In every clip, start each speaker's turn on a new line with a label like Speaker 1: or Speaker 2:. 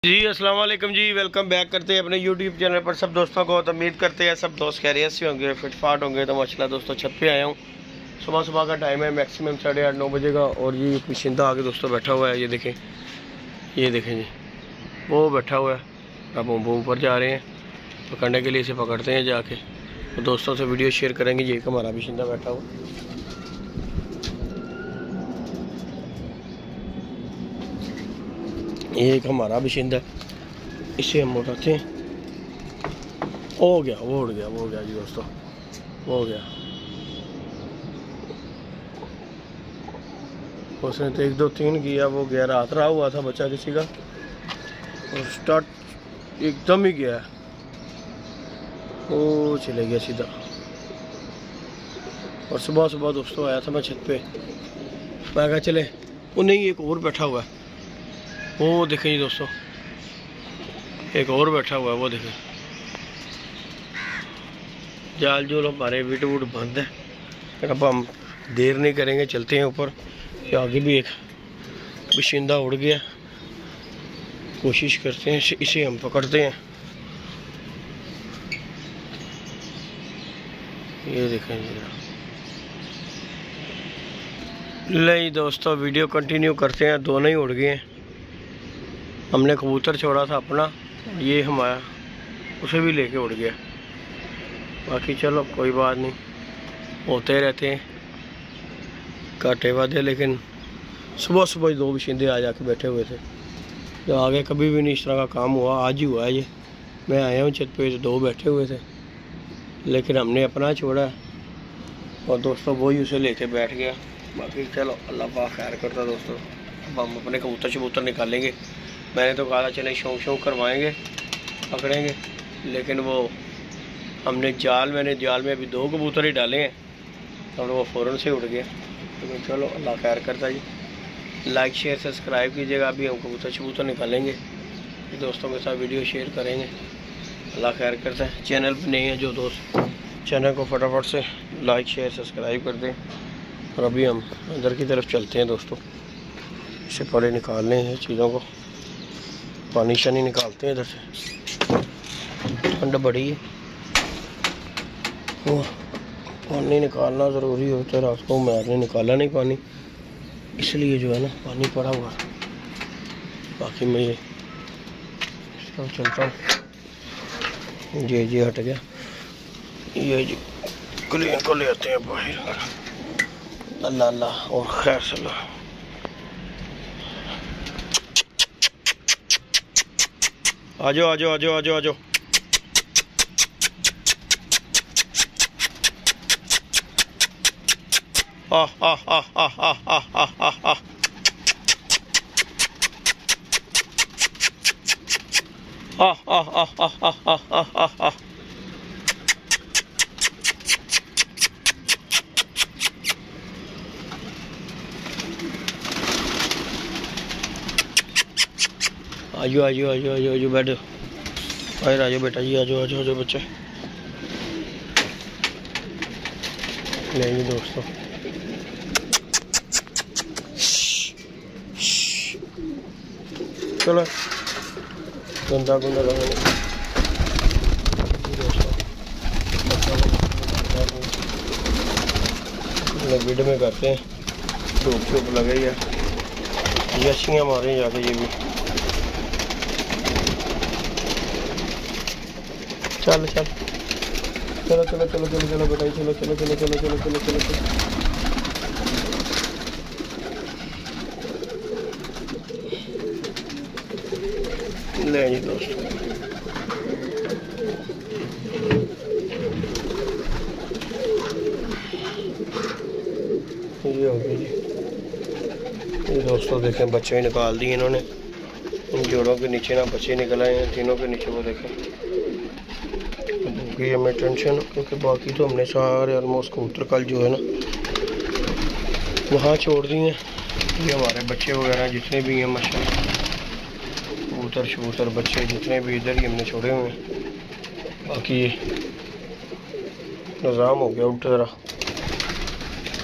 Speaker 1: जी अस्सलाम वालेकुम जी, welcome back करते हैं अपने यूट्यूब चैनल पर सब दोस्तों को। तो उम्मीद करते हैं सब दोस्त खैरियत से होंगे, फिटफाट होंगे। तो माशाल्लाह दोस्तों छत पे आया हूँ। सुबह सुबह का टाइम है, मैक्सिमम 8:30-9 बजे का। और ये पिशिंदा आके दोस्तों बैठा हुआ है, ये देखें जी, वो बैठा हुआ है। अब हम ऊपर जा रहे हैं पकड़ने के लिए, इसे पकड़ते हैं जाके। तो दोस्तों से वीडियो शेयर करेंगे। ये हमारा पिशिंदा बैठा हुआ, ये एक हमारा बाशिंदा है, इसे हम उठाते हैं। हो गया, वो उड़ गया जी दोस्तों, वो हो गया। उसने तो 1 2 3 किया, वो गया। रात रहा हुआ था बच्चा किसी का, और स्टार्ट एकदम ही गया, वो चले गया सीधा। और सुबह सुबह दोस्तों आया था मैं छत पे, मैं कहा चले। वो नहीं, एक और बैठा हुआ है, वो देखें जी दोस्तों, एक और बैठा हुआ है, वो देखें। जाल जो हमारे विट वुट बंद है। अब हम देर नहीं करेंगे, चलते हैं ऊपर। आगे भी एक बाशिंदा उड़ गया, कोशिश करते हैं इसे हम पकड़ते हैं। ये देखें नहीं दोस्तों, वीडियो कंटिन्यू करते हैं। दोनों ही उड़ गए हैं। हमने कबूतर छोड़ा था अपना, ये हमारा उसे भी लेके उड़ गया। बाकी चलो कोई बात नहीं, होते रहते हैं कांटे वादे। लेकिन सुबह सुबह 2 बाशिंदे आ जाके बैठे हुए थे, जो आगे कभी भी नहीं इस तरह का काम हुआ, आज ही हुआ है ये। मैं आया हूँ छत पे, 2 बैठे हुए थे, लेकिन हमने अपना छोड़ा और दोस्तों वही उसे लेके बैठ गया। बाकी चलो अल्लाह पाक खैर करता दोस्तों। अब हम अपने कबूतर शबूतर निकालेंगे। मैंने तो कहा था चले शौक करवाएंगे, पकड़ेंगे, लेकिन वो मैंने जाल में अभी 2 कबूतर ही डाले हैं, तो वो फ़ौरन से उड़ गया। तो चलो अल्लाह खैर करता जी। लाइक शेयर सब्सक्राइब कीजिएगा। अभी हम कबूतर शबूतर निकालेंगे, दोस्तों के साथ वीडियो शेयर करेंगे। अल्लाह खैर करता है। चैनल पर नहीं है जो दोस्त, चैनल को फटाफट से लाइक शेयर सब्सक्राइब कर दें। और अभी हम अंदर की तरफ चलते हैं दोस्तों। इससे पहले निकालने हैं चीज़ों को, पानी शानी निकालते हैं इधर से। ठंड बड़ी है, पानी निकालना ज़रूरी होता है। रात को मैंने निकाला नहीं पानी, इसलिए जो है ना पानी पड़ा हुआ। बाकी मैं ये चलता हूँ। जी हट गया, ये जी क्लीन को ले आते हैं बाहर। अल्लाह अल्लाह और खैर सलाह। आ जाओ। आजो बैठो, आ जाओ बेटा जी, आ जाओ बच्चे। नहीं दोस्तों, चलो गंदा वीड में करते हैं। धूप लगे ही है, यशियाँ मारे जाके। ये भी चलो बेटा, चलो। ले जी दोस्तों, ये हो गया जी। ये दोस्तों देखें, बच्चे ही निकाल दिए इन्होंने। इन जोड़ों के नीचे ना बच्चे निकल आए हैं, तीनों के नीचे। वो देखें, भूखी हमें टेंशन, क्योंकि बाकी तो हमने सारे ऑलमोस्ट कबूतर कल जो है ना वहाँ छोड़ दिए हैं। ये हमारे बच्चे वगैरह जितने भी हैं माशाल्लाह, कबूतर शबूतर बच्चे जितने भी इधर ही हमने छोड़े हुए हैं। बाकी निज़ाम हो गया उल्टा ज़रा,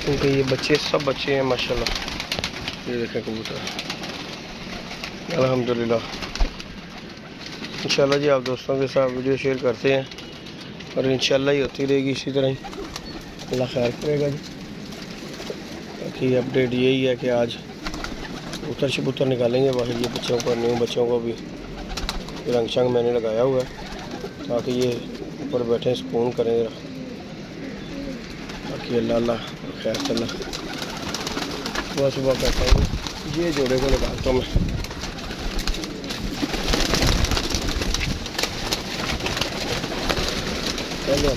Speaker 1: क्योंकि ये बच्चे सब बच्चे हैं माशाल्लाह। ये देखें कबूतर, अल्हम्दुलिल्लाह इंशाल्लाह जी आप दोस्तों के साथ वीडियो शेयर करते हैं और इंशाल्लाह ही होती रहेगी इसी तरह ही। अल्लाह खैर करेगा जी। बाकी अपडेट यही है कि आज कबूतर शबूतर निकालेंगे बाहर। ये बच्चों को, न्यू बच्चों को भी रंग शंग मैंने लगाया हुआ है ताकि ये ऊपर बैठे सुकून करें ज़रा। बाकी अल्लाह अल्लाह खैर चला। सुबह सुबह करता हूँ ये जोड़े को निकालता हूँ मैं। पहले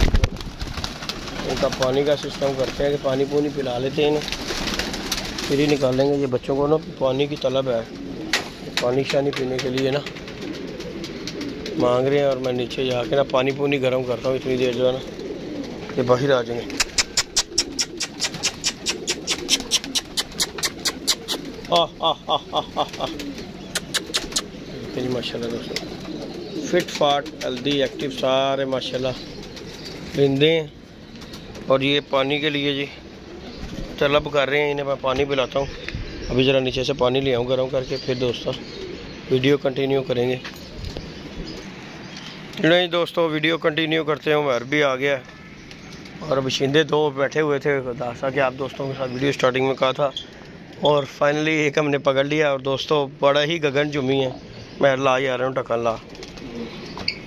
Speaker 1: इनका पानी का सिस्टम करते हैं कि पानी पूनी पिला लेते हैं इन्हें, फिर ही निकालेंगे। ये बच्चों को ना पानी की तलब है, पानी शानी पीने के लिए ना मांग रहे हैं और मैं नीचे जाके ना पानी पूनी गर्म करता हूँ। इतनी देर जो है ना ये बाहर आ जाएंगे। जी माशाल्लाह दोस्तों, फिट फाट हेल्दी एक्टिव सारे माशाल्लाह परिंदे हैं। और ये पानी के लिए जी तलब कर रहे हैं, इन्हें मैं पानी पिलाता हूँ। अभी ज़रा नीचे से पानी ले आऊँ गर्म करके, फिर दोस्तों वीडियो कंटिन्यू करेंगे। नहीं दोस्तों वीडियो कंटिन्यू करते हैं। उमर भी आ गया और बशिंदे दो बैठे हुए थे, जैसा कि आप दोस्तों के साथ वीडियो स्टार्टिंग में कहा था। और फाइनली एक हमने पकड़ लिया और दोस्तों बड़ा ही गगन जुमी है। मैं ला ही आ रहा हूँ ढक्कन ला।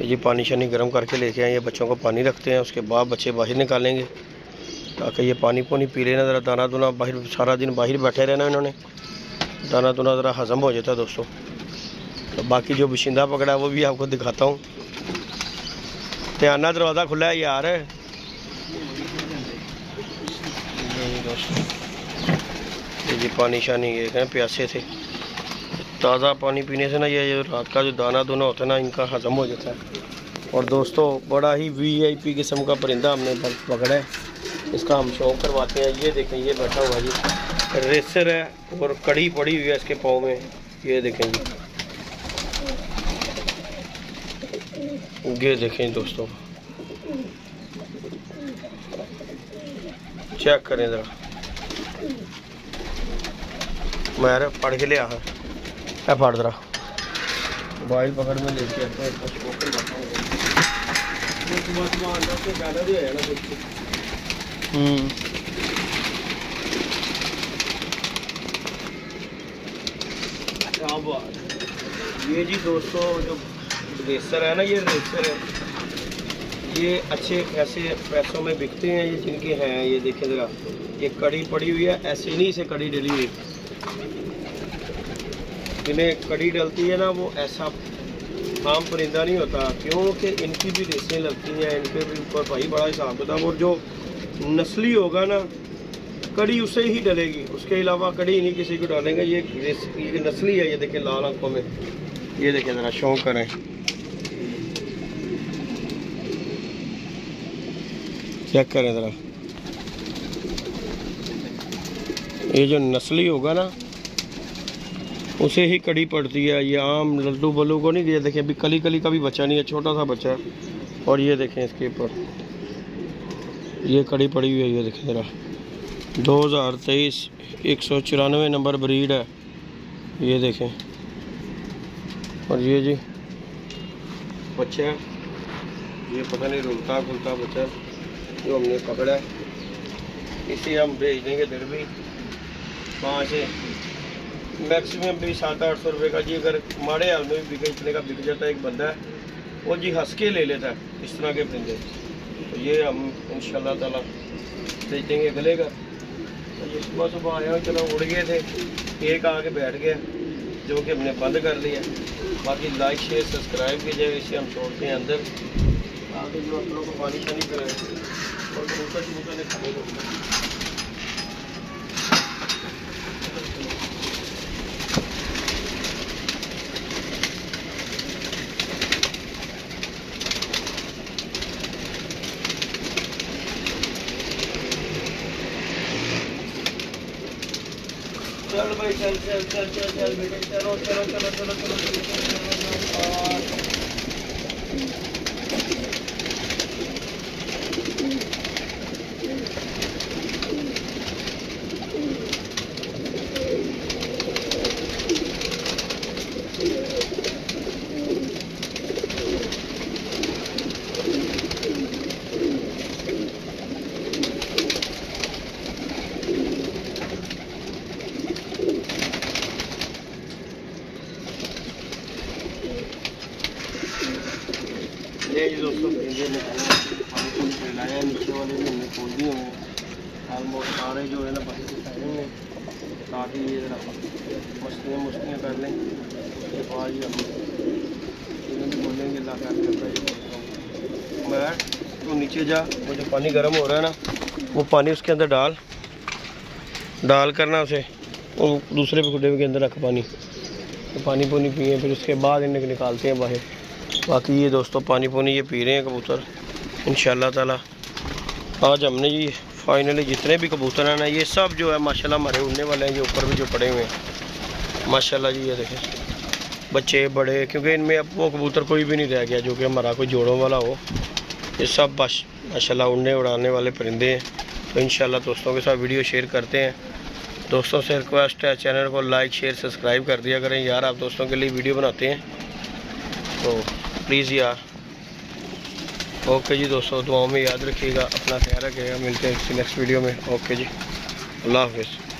Speaker 1: ये पानी शानी गर्म करके लेके आए, ये बच्चों को पानी रखते हैं, उसके बाद बच्चे बाहर निकालेंगे ताकि ये पानी पुनी पी लेना। ज़रा दाना दुना बाहर, सारा दिन बाहर बैठे रहना इन्होंने, दाना दुना ज़रा हज़म हो जाता है दोस्तों। तो बाकी जो बशिंदा पकड़ा है वो भी आपको दिखाता हूँ। ध्यान दरवाज़ा खुला है यार। ये पानी शानी ये कहें प्यासे थे, ताज़ा पानी पीने से ना ये रात का जो दाना दुना होता है ना इनका हज़म हो जाता है। और दोस्तों बड़ा ही VIP किस्म का परिंदा हमने पकड़ा है, इसका हम शौक करवाते हैं। ये देखें ये बैठा हुआ जी रेसर है और कड़ी पड़ी हुई है इसके पाँव में। ये देखें जी, ये देखें दोस्तों, चेक करें ज़रा। मैं पढ़ के ले आ पढ़ ज़रा मोबाइल पकड़ में लेके आता हूँ। ये जी दोस्तों जो रेसर है ना, ये रेसर है, ये अच्छे ऐसे पैसों में बिकते हैं ये जिनके हैं। ये देखें ज़रा, ये कड़ी पड़ी हुई है, ऐसे नहीं से कड़ी डली हुई। जिन्हें कड़ी डलती है ना वो ऐसा आम परिंदा नहीं होता, क्योंकि इनकी भी रेसें लगती हैं, इनके भी ऊपर भाई बड़ा हिसाब होता है। और जो नस्ली होगा ना कड़ी उसे ही डलेगी, उसके अलावा कड़ी नहीं किसी को डालेंगे। ये नस्ली है। ये देखें लाल आंखों में, ये देखें ज़रा शौक करें। चेक करें ज़रा, ये जो नस्ली होगा ना उसे ही कड़ी पड़ती है। ये आम लड्डू बल्लू को नहीं। ये देखें अभी कली कली का भी बच्चा नहीं है, छोटा सा बच्चा है। और ये देखें इसके ऊपर ये कड़ी पड़ी हुई है। ये देखें ज़रा 2023 194 नंबर ब्रीड है। ये देखें। और ये जी बच्चा है, ये पता नहीं रुलता खुलता बच्चा जो हमने पकड़ा है। इसे हम भेज देंगे दिल भी वहाँ से मैक्सिमम भी 700-800 रुपये का जी। अगर माड़े हाल में भी बिके, इतने का बिक जाता है। एक बंदा है वो जी हंस के ले लेता है इस तरह के परिंदे। तो ये हम इंशाल्लाह ताला भेज देंगे गले का। तो ये सुबह सुबह आया, चलो उड़ गए थे, एक आके बैठ गया जो कि हमने बंद कर लिया। बाकी लाइक शेयर सब्सक्राइब कीजिए। इसे हम छोड़ते हैं अंदर आगे जो आप लोगों को पानी शानी करें और कबूतर ने खाने को। चल भाई चल चल चल चल चल बेटे चलो चलो चलो चलो चलो चलो। हैं जी दोस्तों, पानी पूरी पिलाया है। नीचे वाले भी हमने खोल दिए हुए हैं ऑलमोस्ट सारे जो है ना बाहर से खाए हुए हैं, ताकि ये जरा मस्तियाँ कर लें। ये पाजी हम बोलेंगे ला कर मैं तो नीचे जा, वो जो पानी गर्म हो रहा है ना, वो पानी उसके अंदर डाल करना उसे, और दूसरे खुडे के अंदर रख पानी, तो पानी पूनी पिए, फिर उसके बाद इन्हें निकालते हैं बाहर। बाकी ये दोस्तों पानी पूनी ये पी रहे हैं कबूतर इंशाल्लाह ताला। आज हमने जी फाइनली जितने भी कबूतर हैं ना, ये सब जो है माशाल्लाह हमारे उड़ने वाले हैं। ये ऊपर भी जो पड़े हुए हैं माशाल्लाह जी, ये देखें बच्चे बड़े, क्योंकि इनमें अब वो कबूतर कोई भी नहीं रह गया जो कि हमारा कोई जोड़ों वाला हो। ये सब माशाल्लाह उड़ने उड़ाने वाले परिंदे हैं। तो इंशाल्लाह दोस्तों के साथ वीडियो शेयर करते हैं। दोस्तों से रिक्वेस्ट है, चैनल को लाइक शेयर सब्सक्राइब कर दिया करें यार। आप दोस्तों के लिए वीडियो बनाते हैं तो प्लीज़ यार। ओके जी दोस्तों, दुआओं में याद रखिएगा, अपना ख्याल रखिएगा। मिलते हैं किसी नेक्स्ट वीडियो में। ओके जी, अल्लाह हाफिज़।